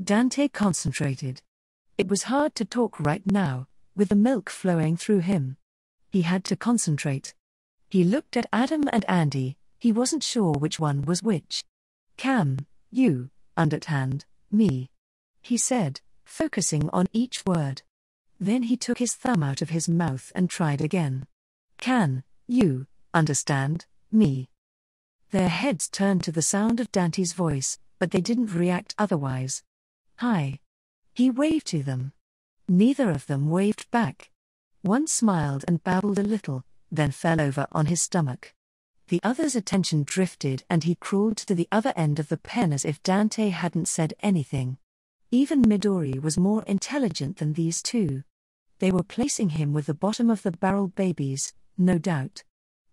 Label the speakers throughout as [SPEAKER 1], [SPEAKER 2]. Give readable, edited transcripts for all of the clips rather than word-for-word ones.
[SPEAKER 1] Dante concentrated. It was hard to talk right now, with the milk flowing through him. He had to concentrate. He looked at Adam and Andy, he wasn't sure which one was which. Cam, you, underhand, me. He said, focusing on each word. Then he took his thumb out of his mouth and tried again. Can, you, understand, me. Their heads turned to the sound of Dante's voice, but they didn't react otherwise. Hi. He waved to them. Neither of them waved back. One smiled and babbled a little, then fell over on his stomach. The other's attention drifted and he crawled to the other end of the pen as if Dante hadn't said anything. Even Midori was more intelligent than these two. They were placing him with the bottom-of-the-barrel babies, no doubt.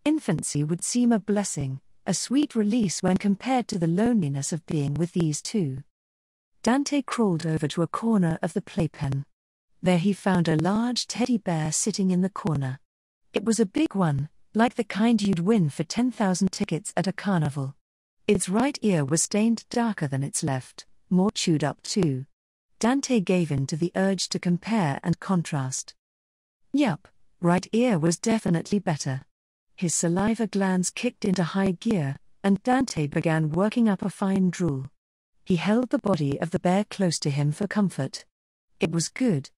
[SPEAKER 1] Infancy would seem a blessing, a sweet release when compared to the loneliness of being with these two. Dante crawled over to a corner of the playpen. There he found a large teddy bear sitting in the corner. It was a big one, like the kind you'd win for 10,000 tickets at a carnival. Its right ear was stained darker than its left, more chewed up too. Dante gave in to the urge to compare and contrast. Yup, right ear was definitely better. His saliva glands kicked into high gear, and Dante began working up a fine drool. He held the body of the bear close to him for comfort. It was good.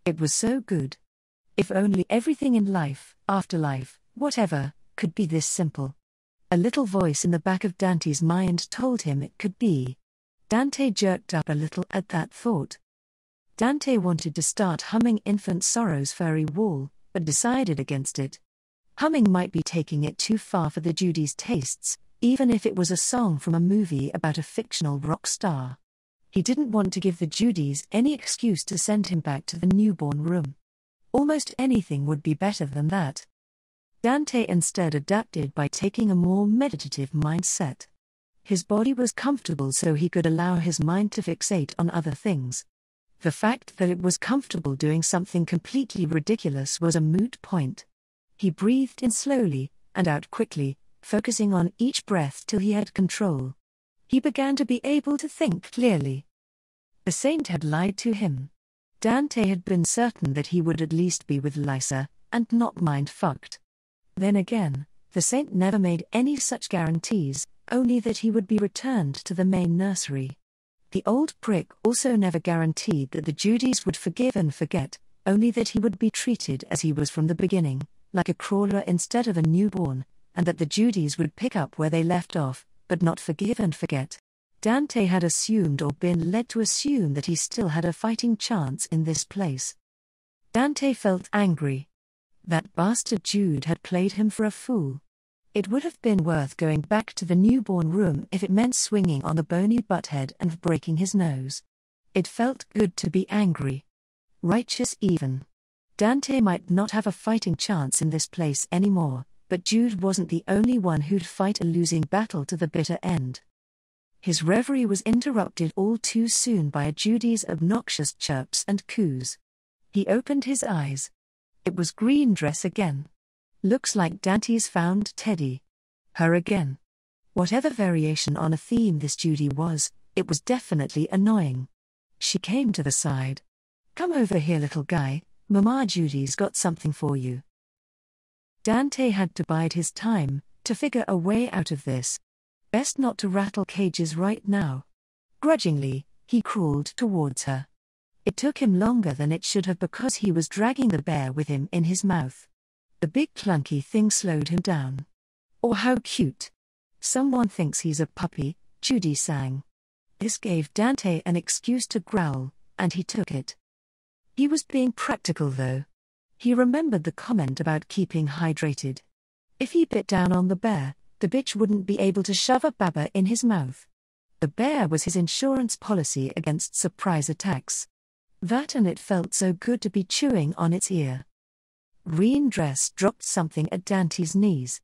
[SPEAKER 1] It was so good. If only everything in life, afterlife, whatever, could be this simple. A little voice in the back of Dante's mind told him it could be. Dante jerked up a little at that thought. Dante wanted to start humming Infant Sorrow's Fairy Wall, but decided against it. Humming might be taking it too far for the Judy's tastes, even if it was a song from a movie about a fictional rock star. He didn't want to give the Judys any excuse to send him back to the newborn room. Almost anything would be better than that. Dante instead adapted by taking a more meditative mindset. His body was comfortable so he could allow his mind to fixate on other things. The fact that it was comfortable doing something completely ridiculous was a moot point. He breathed in slowly, and out quickly, focusing on each breath till he had control. He began to be able to think clearly. The saint had lied to him. Dante had been certain that he would at least be with Lysa, and not mind-fucked. Then again, the saint never made any such guarantees, only that he would be returned to the main nursery. The old prick also never guaranteed that the Judys would forgive and forget, only that he would be treated as he was from the beginning, like a crawler instead of a newborn, and that the Judys would pick up where they left off, but not forgive and forget. Dante had assumed or been led to assume that he still had a fighting chance in this place. Dante felt angry. That bastard Jude had played him for a fool. It would have been worth going back to the newborn room if it meant swinging on the bony butthead and breaking his nose. It felt good to be angry. Righteous even. Dante might not have a fighting chance in this place anymore, but Jude wasn't the only one who'd fight a losing battle to the bitter end. His reverie was interrupted all too soon by a Judy's obnoxious chirps and coos. He opened his eyes. It was Green Dress again. Looks like Dante's found Teddy. Her again. Whatever variation on a theme this Judy was, it was definitely annoying. She came to the side. Come over here, little guy, Mama Judy's got something for you. Dante had to bide his time, to figure a way out of this. Best not to rattle cages right now. Grudgingly, he crawled towards her. It took him longer than it should have because he was dragging the bear with him in his mouth. The big clunky thing slowed him down. Oh, how cute. Someone thinks he's a puppy, Judy sang. This gave Dante an excuse to growl, and he took it. He was being practical though. He remembered the comment about keeping hydrated. If he bit down on the bear, the bitch wouldn't be able to shove a baba in his mouth. The bear was his insurance policy against surprise attacks. That, and it felt so good to be chewing on its ear. Green Dress dropped something at Dante's knees.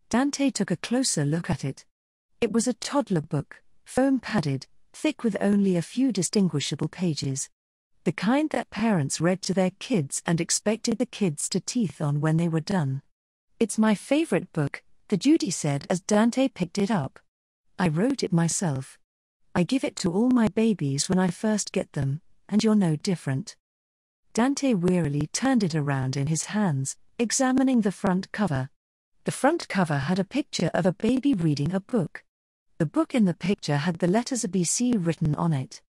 [SPEAKER 1] Dante took a closer look at it. It was a toddler book, foam-padded, thick with only a few distinguishable pages. The kind that parents read to their kids and expected the kids to teeth on when they were done. It's my favorite book, the Judy said as Dante picked it up. I wrote it myself. I give it to all my babies when I first get them, and you're no different. Dante wearily turned it around in his hands, examining the front cover. The front cover had a picture of a baby reading a book. The book in the picture had the letters ABC written on it.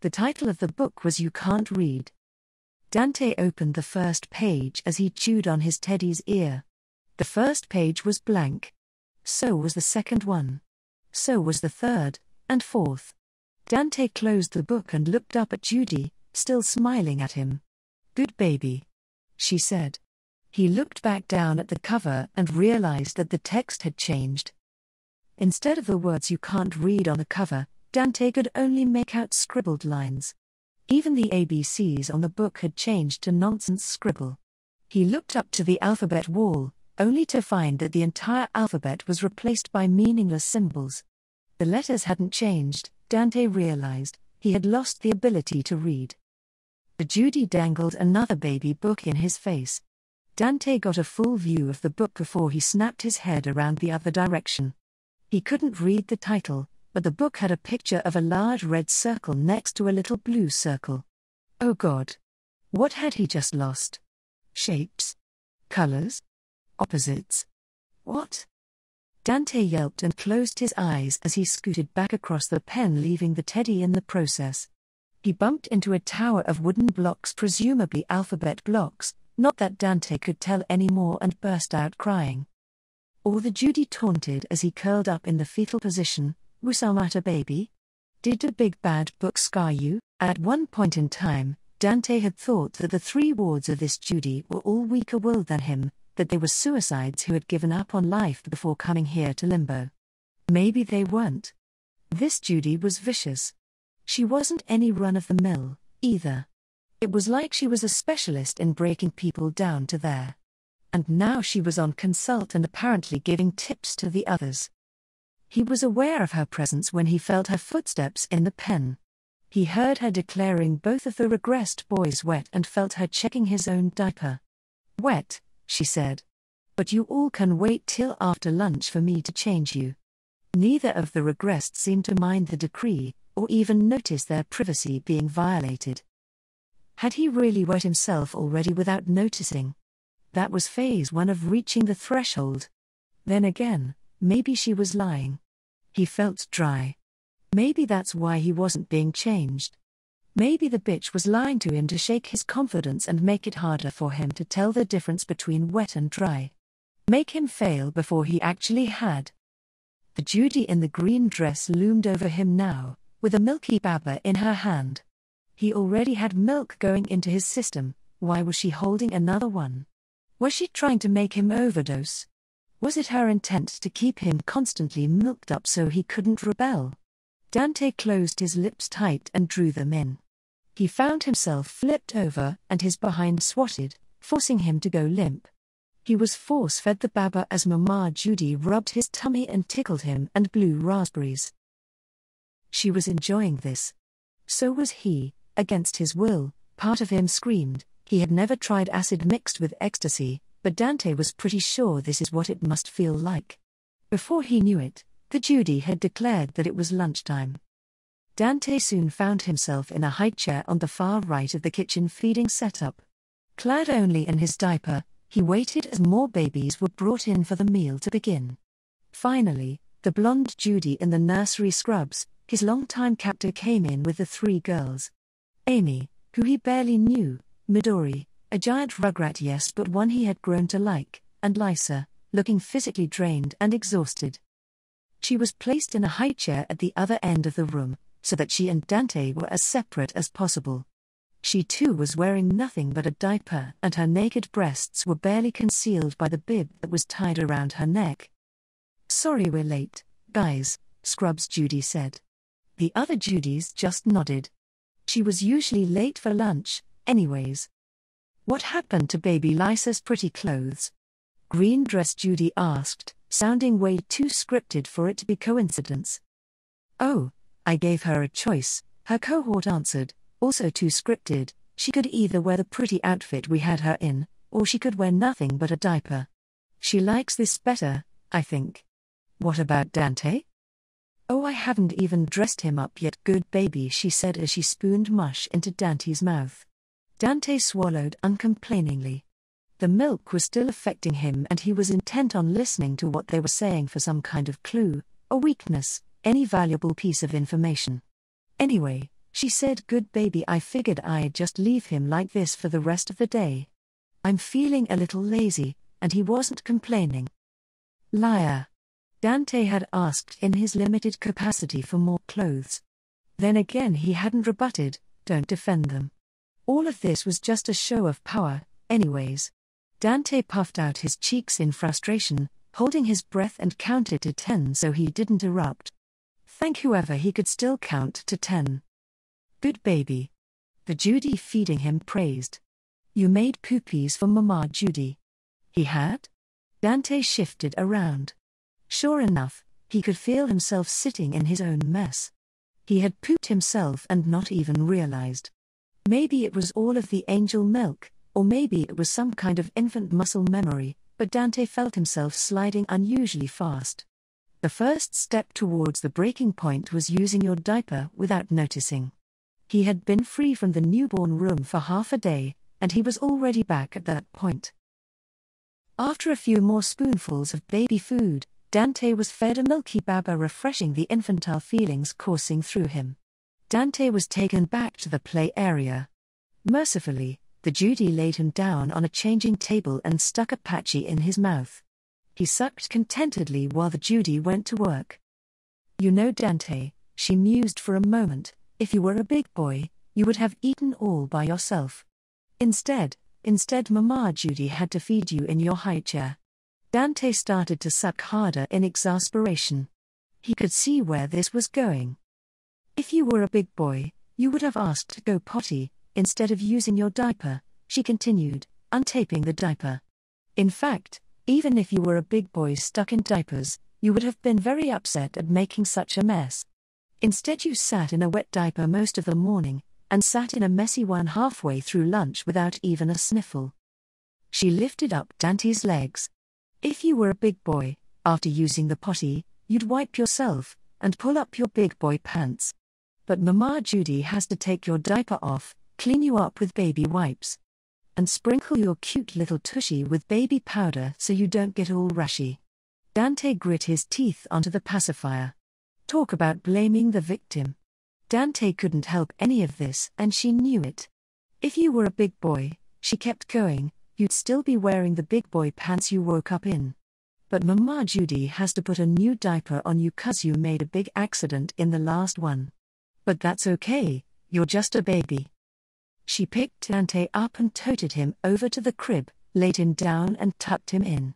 [SPEAKER 1] The title of the book was You Can't Read. Dante opened the first page as he chewed on his teddy's ear. The first page was blank. So was the second one. So was the third, and fourth. Dante closed the book and looked up at Judy, still smiling at him. "Good baby," she said. He looked back down at the cover and realized that the text had changed. Instead of the words "you can't read" on the cover, Dante could only make out scribbled lines. Even the ABCs on the book had changed to nonsense scribble. He looked up to the alphabet wall, only to find that the entire alphabet was replaced by meaningless symbols. The letters hadn't changed, Dante realized. He had lost the ability to read. The Judy dangled another baby book in his face. Dante got a full view of the book before he snapped his head around the other direction. He couldn't read the title, but the book had a picture of a large red circle next to a little blue circle. Oh God! What had he just lost? Shapes? Colors? Opposites? What? Dante yelped and closed his eyes as he scooted back across the pen, leaving the teddy in the process. He bumped into a tower of wooden blocks, presumably alphabet blocks, not that Dante could tell anymore, and burst out crying. Or the Judy taunted as he curled up in the fetal position, "Wusamata baby? Did the big bad book scar you?" At one point in time, Dante had thought that the three wards of this Judy were all weaker-willed than him, that they were suicides who had given up on life before coming here to Limbo. Maybe they weren't. This Judy was vicious. She wasn't any run-of-the-mill, either. It was like she was a specialist in breaking people down to there. And now she was on consult and apparently giving tips to the others. He was aware of her presence when he felt her footsteps in the pen. He heard her declaring both of the regressed boys wet and felt her checking his own diaper. "Wet," she said. "But you all can wait till after lunch for me to change you." Neither of the regressed seemed to mind the decree, or even notice their privacy being violated. Had he really wet himself already without noticing? That was phase 1 of reaching the threshold. Then again, maybe she was lying. He felt dry. Maybe that's why he wasn't being changed. Maybe the bitch was lying to him to shake his confidence and make it harder for him to tell the difference between wet and dry. Make him fail before he actually had. The Judy in the green dress loomed over him now, with a milky baba in her hand. He already had milk going into his system. Why was she holding another one? Was she trying to make him overdose? Was it her intent to keep him constantly milked up so he couldn't rebel? Dante closed his lips tight and drew them in. He found himself flipped over and his behind swatted, forcing him to go limp. He was force-fed the baba as Mama Judy rubbed his tummy and tickled him and blew raspberries. She was enjoying this. So was he, against his will. Part of him screamed. He had never tried acid mixed with ecstasy, but Dante was pretty sure this is what it must feel like. Before he knew it, the Judy had declared that it was lunchtime. Dante soon found himself in a high chair on the far right of the kitchen feeding setup. Clad only in his diaper, he waited as more babies were brought in for the meal to begin. Finally, the blonde Judy in the nursery scrubs, his longtime captor, came in with the three girls. Amy, who he barely knew, Midori, a giant rugrat yes but one he had grown to like, and Lysa, looking physically drained and exhausted. She was placed in a high chair at the other end of the room, so that she and Dante were as separate as possible. She too was wearing nothing but a diaper and her naked breasts were barely concealed by the bib that was tied around her neck. "Sorry we're late, guys," Scrubs Judy said. The other Judys just nodded. She was usually late for lunch, anyways. "What happened to baby Lysa's pretty clothes?" Green Dress Judy asked, sounding way too scripted for it to be coincidence. "Oh, I gave her a choice," her cohort answered, also too scripted. "She could either wear the pretty outfit we had her in, or she could wear nothing but a diaper. She likes this better, I think." "What about Dante?" Oh, I haven't even dressed him up yet, good baby, she said as she spooned mush into Dante's mouth. Dante swallowed uncomplainingly. The milk was still affecting him and he was intent on listening to what they were saying for some kind of clue, a weakness, any valuable piece of information. Anyway, she said, good baby, I figured I'd just leave him like this for the rest of the day. I'm feeling a little lazy, and he wasn't complaining. Liar. Dante had asked in his limited capacity for more clothes. Then again he hadn't rebutted, don't defend them. All of this was just a show of power, anyways. Dante puffed out his cheeks in frustration, holding his breath and counted to 10 so he didn't erupt. Thank whoever he could still count to 10. Good baby. The Judy feeding him praised. You made poopies for Mama Judy. He had? Dante shifted around. Sure enough, he could feel himself sitting in his own mess. He had pooped himself and not even realized. Maybe it was all of the angel milk, or maybe it was some kind of infant muscle memory, but Dante felt himself sliding unusually fast. The first step towards the breaking point was using your diaper without noticing. He had been free from the newborn room for half a day, and he was already back at that point. After a few more spoonfuls of baby food, Dante was fed a milky baba, refreshing the infantile feelings coursing through him. Dante was taken back to the play area. Mercifully, the Judy laid him down on a changing table and stuck a patchy in his mouth. He sucked contentedly while the Judy went to work. You know, Dante, she mused for a moment, if you were a big boy, you would have eaten all by yourself. Instead, Mama Judy had to feed you in your high chair. Dante started to suck harder in exasperation. He could see where this was going. If you were a big boy, you would have asked to go potty, instead of using your diaper, she continued, untaping the diaper. In fact, even if you were a big boy stuck in diapers, you would have been very upset at making such a mess. Instead you sat in a wet diaper most of the morning, and sat in a messy one halfway through lunch without even a sniffle. She lifted up Dante's legs. If you were a big boy, after using the potty, you'd wipe yourself, and pull up your big boy pants. But Mama Judy has to take your diaper off, clean you up with baby wipes, and sprinkle your cute little tushy with baby powder so you don't get all rashy. Dante grit his teeth onto the pacifier. Talk about blaming the victim. Dante couldn't help any of this, and she knew it. If you were a big boy, she kept going, you'd still be wearing the big boy pants you woke up in. But Mama Judy has to put a new diaper on you 'cause you made a big accident in the last one. But that's okay, you're just a baby. She picked Dante up and toted him over to the crib, laid him down and tucked him in.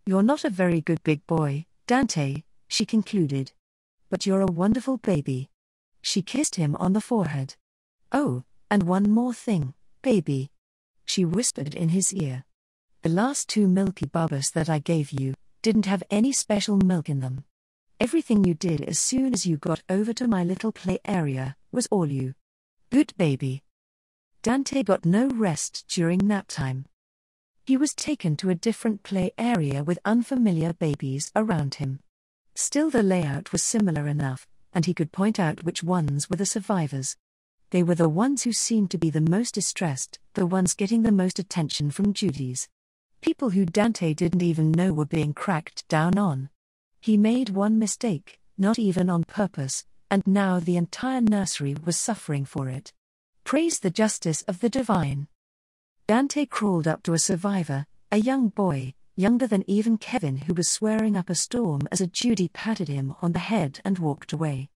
[SPEAKER 1] You're not a very good big boy, Dante, she concluded. But you're a wonderful baby. She kissed him on the forehead. Oh, and one more thing, baby. She whispered in his ear. The last 2 milky bubbas that I gave you didn't have any special milk in them. Everything you did as soon as you got over to my little play area was all you. Good baby. Dante got no rest during nap time. He was taken to a different play area with unfamiliar babies around him. Still, the layout was similar enough, and he could point out which ones were the survivors. They were the ones who seemed to be the most distressed, the ones getting the most attention from Judy's. People who Dante didn't even know were being cracked down on. He made one mistake, not even on purpose, and now the entire nursery was suffering for it. Praise the justice of the divine. Dante crawled up to a survivor, a young boy, younger than even Kevin, who was swearing up a storm as a Judy patted him on the head and walked away.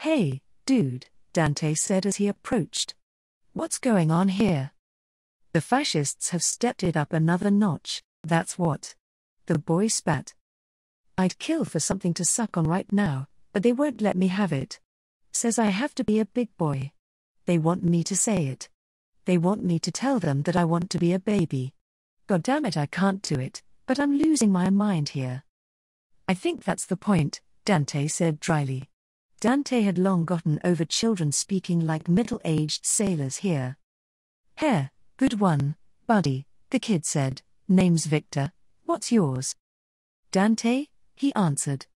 [SPEAKER 1] Hey, dude, Dante said as he approached. What's going on here? The fascists have stepped it up another notch, that's what. The boy spat. I'd kill for something to suck on right now, but they won't let me have it. Says I have to be a big boy. They want me to say it. They want me to tell them that I want to be a baby. God damn it, I can't do it, but I'm losing my mind here. I think that's the point, Dante said dryly. Dante had long gotten over children speaking like middle-aged sailors here. Here, good one, buddy, the kid said. Name's Victor, what's yours? Dante, he answered.